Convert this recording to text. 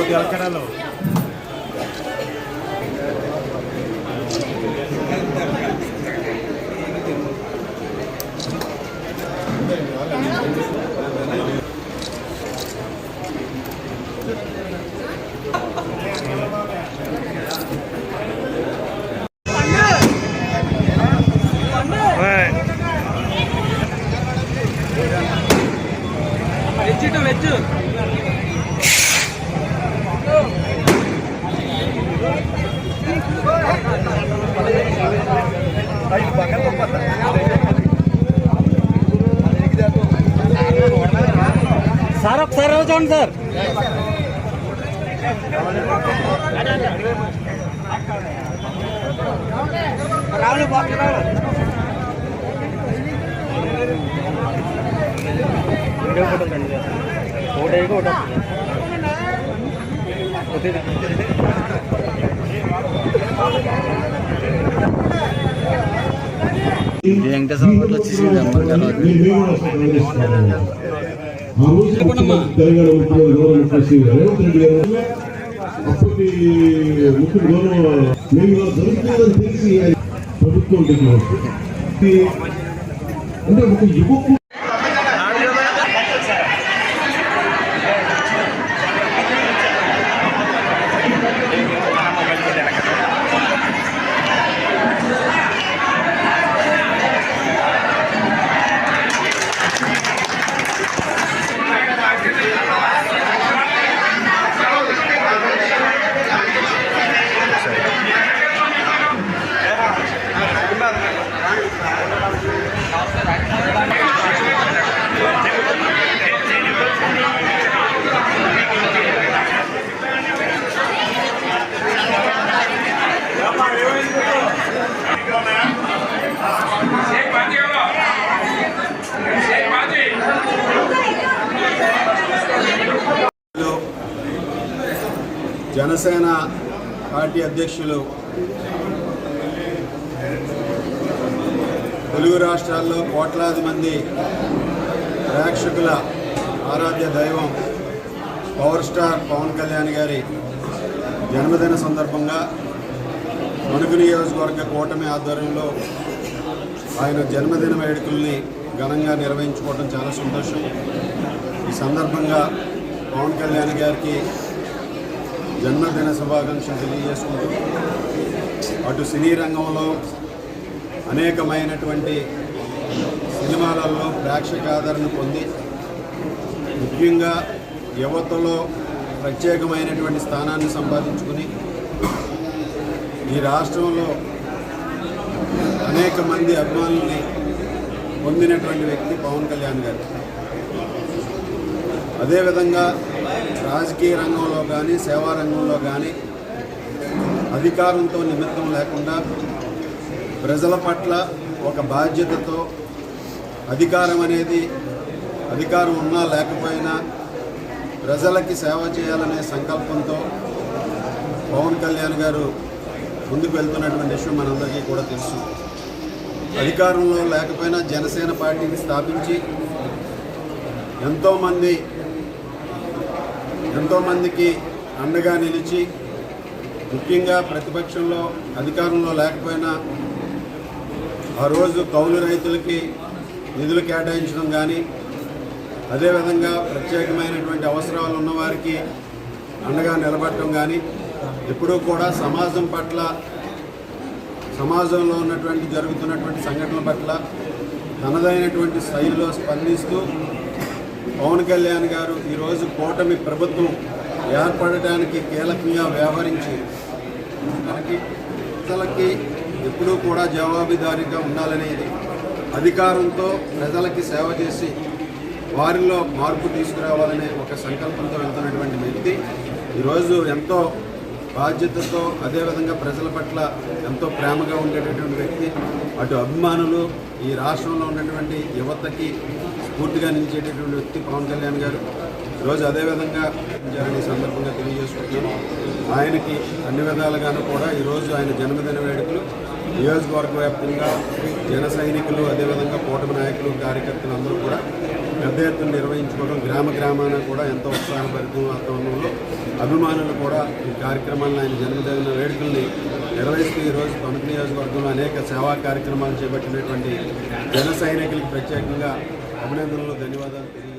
తెలకడలో veg sir ఒకసారి చూడండి sir. రావులు బాగా రావు వీడియో ఫోటో కండి ఫోటో ఒకటి వెంకటేశ్వర వచ్చేసి ప్రభుత్వం అంటే ఒక యువకు జనసేన పార్టీ అధ్యక్షులు తెలుగు రాష్ట్రాల్లో కోట్లాది మంది ప్రేక్షకుల ఆరాధ్య దైవం పవర్ స్టార్ పవన్ కళ్యాణ్ గారి జన్మదిన సందర్భంగా మణుగు నియోజకవర్గ కూటమి ఆధ్వర్యంలో ఆయన జన్మదిన వేడుకల్ని ఘనంగా నిర్వహించుకోవడం చాలా సంతోషం. ఈ సందర్భంగా పవన్ కళ్యాణ్ గారికి జన్మదిన శుభాకాంక్షలు తెలియజేసుకుంటూ అటు సినీ రంగంలో అనేకమైనటువంటి సినిమాలలో ప్రేక్షక ఆదరణ పొంది ముఖ్యంగా యువతలో ప్రత్యేకమైనటువంటి స్థానాన్ని సంపాదించుకుని ఈ రాష్ట్రంలో అనేక మంది అభిమానుల్ని పొందినటువంటి వ్యక్తి పవన్ కళ్యాణ్ గారు. అదేవిధంగా రాజకీయ రంగంలో కానీ సేవా రంగంలో కానీ అధికారంతో నిమిత్తం లేకుండా ప్రజల పట్ల ఒక బాధ్యతతో అధికారం అనేది అధికారం ఉన్నా లేకపోయినా ప్రజలకి సేవ చేయాలనే సంకల్పంతో పవన్ కళ్యాణ్ గారు ముందుకు వెళ్తున్నటువంటి విషయం మనందరికీ కూడా తెలుసు. అధికారంలో లేకపోయినా జనసేన పార్టీని స్థాపించి ఎంతోమందికి అండగా నిలిచి ముఖ్యంగా ప్రతిపక్షంలో అధికారంలో లేకపోయినా ఆ రోజు కౌలు రైతులకి నిధులు కేటాయించడం కానీ అదేవిధంగా ప్రత్యేకమైనటువంటి అవసరాలు ఉన్నవారికి అండగా నిలబడటం కానీ ఎప్పుడూ కూడా సమాజం పట్ల సమాజంలో జరుగుతున్నటువంటి సంఘటనల పట్ల తనదైనటువంటి శైలిలో స్పందిస్తూ పవన్ కళ్యాణ్ గారు ఈరోజు కూటమి ప్రభుత్వం ఏర్పడటానికి కీలకంగా వ్యవహరించి ప్రజలకి ఎప్పుడూ కూడా జవాబుదారీగా ఉండాలనేది అధికారంతో ప్రజలకి సేవ చేసి వారిలో మార్పు తీసుకురావాలనే ఒక సంకల్పంతో వెళ్తున్నటువంటి వ్యక్తి ఈరోజు ఎంతో బాధ్యతతో అదేవిధంగా ప్రజల పట్ల ఎంతో ప్రేమగా ఉండేటటువంటి వ్యక్తి. అటు అభిమానులు ఈ రాష్ట్రంలో ఉన్నటువంటి యువతకి స్ఫూర్తిగా నిలిచేటటువంటి వ్యక్తి పవన్ కళ్యాణ్ గారు. ఈరోజు అదేవిధంగా ఈ సందర్భంగా తెలియజేసుకుంటున్నాను. ఆయనకి అన్ని విధాలుగాను కూడా ఈరోజు ఆయన జన్మదిన వేడుకలు నియోజకవర్గ వ్యాప్తంగా జన సైనికులు అదేవిధంగా కూటమి నాయకులు కార్యకర్తలు అందరూ కూడా పెద్ద ఎత్తున నిర్వహించుకోవడం, గ్రామ గ్రామాన కూడా ఎంతో ఉత్సాహభరితం వాతావరణంలో అభిమానులు కూడా ఈ కార్యక్రమాలను, ఆయన జన్మదిన వేడుకల్ని నిర్వహిస్తూ ఈరోజు తణుకు నియోజకవర్గంలో అనేక సేవా కార్యక్రమాలు చేపట్టినటువంటి జన సైనికులకు ప్రత్యేకంగా అభినందనలు, ధన్యవాదాలు తెలియజేస్తున్నాను.